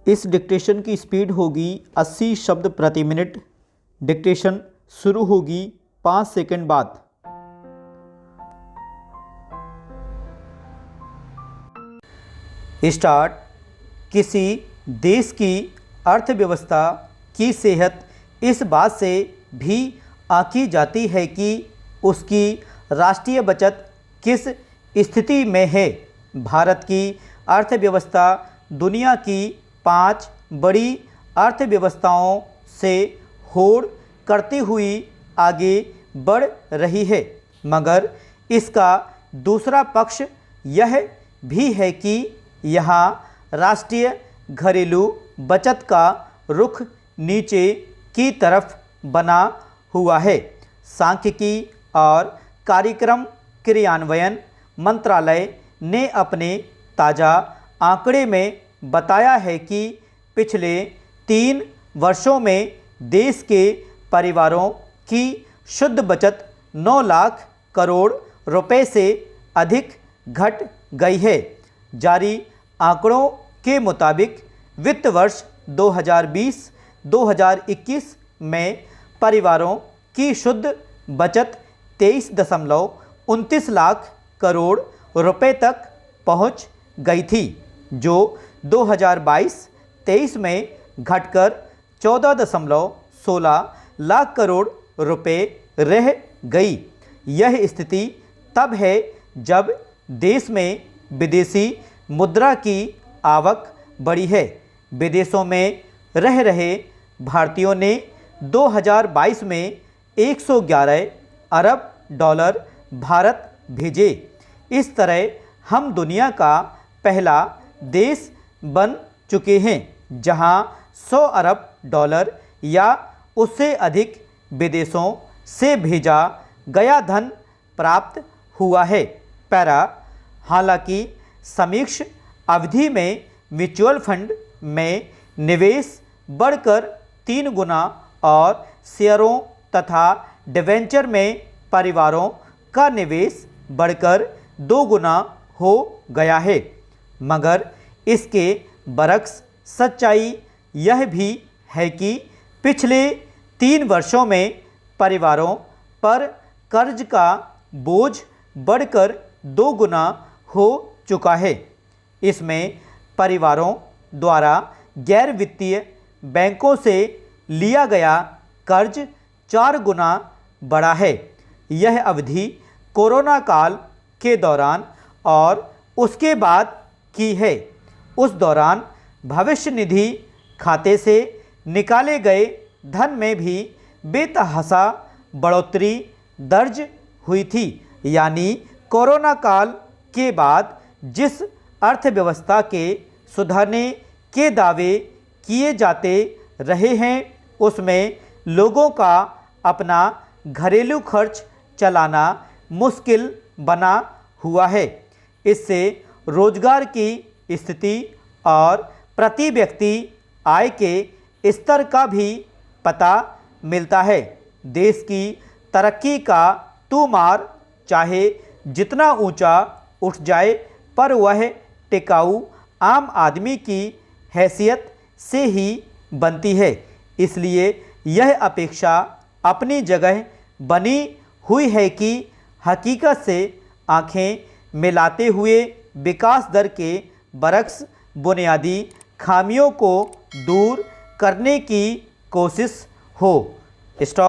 इस डिक्टेशन की स्पीड होगी 80 शब्द प्रति मिनट। डिक्टेशन शुरू होगी 5 सेकंड बाद। स्टार्ट। किसी देश की अर्थव्यवस्था की सेहत इस बात से भी आंकी जाती है कि उसकी राष्ट्रीय बचत किस स्थिति में है। भारत की अर्थव्यवस्था दुनिया की 5 बड़ी अर्थव्यवस्थाओं से होड़ करती हुई आगे बढ़ रही है, मगर इसका दूसरा पक्ष यह भी है कि यहाँ राष्ट्रीय घरेलू बचत का रुख नीचे की तरफ बना हुआ है। सांख्यिकी और कार्यक्रम क्रियान्वयन मंत्रालय ने अपने ताज़ा आंकड़े में बताया है कि पिछले 3 वर्षों में देश के परिवारों की शुद्ध बचत 9 लाख करोड़ रुपए से अधिक घट गई है। जारी आंकड़ों के मुताबिक वित्त वर्ष 2020-2021 में परिवारों की शुद्ध बचत 23.29 लाख करोड़ रुपए तक पहुंच गई थी, जो 2022-23 में घटकर 14.16 लाख करोड़ रुपए रह गई। यह स्थिति तब है जब देश में विदेशी मुद्रा की आवक बढ़ी है। विदेशों में रह रहे भारतीयों ने 2022 में 111 अरब डॉलर भारत भेजे। इस तरह हम दुनिया का पहला देश बन चुके हैं जहां 100 अरब डॉलर या उससे अधिक विदेशों से भेजा गया धन प्राप्त हुआ है। पैरा। हालांकि समीक्ष अवधि में म्यूचुअल फंड में निवेश बढ़कर 3 गुना और शेयरों तथा डिवेंचर में परिवारों का निवेश बढ़कर 2 गुना हो गया है, मगर इसके बरक्स सच्चाई यह भी है कि पिछले 3 वर्षों में परिवारों पर कर्ज का बोझ बढ़कर 2 गुना हो चुका है। इसमें परिवारों द्वारा गैर वित्तीय बैंकों से लिया गया कर्ज 4 गुना बढ़ा है। यह अवधि कोरोना काल के दौरान और उसके बाद की है। उस दौरान भविष्य निधि खाते से निकाले गए धन में भी बेतहाशा बढ़ोतरी दर्ज हुई थी। यानी कोरोना काल के बाद जिस अर्थव्यवस्था के सुधरने के दावे किए जाते रहे हैं, उसमें लोगों का अपना घरेलू खर्च चलाना मुश्किल बना हुआ है। इससे रोजगार की स्थिति और प्रति व्यक्ति आय के स्तर का भी पता मिलता है। देश की तरक्की का तूमार चाहे जितना ऊंचा उठ जाए, पर वह टिकाऊ आम आदमी की हैसियत से ही बनती है। इसलिए यह अपेक्षा अपनी जगह बनी हुई है कि हकीकत से आंखें मिलाते हुए विकास दर के बरक्स बुनियादी खामियों को दूर करने की कोशिश हो। स्टॉप।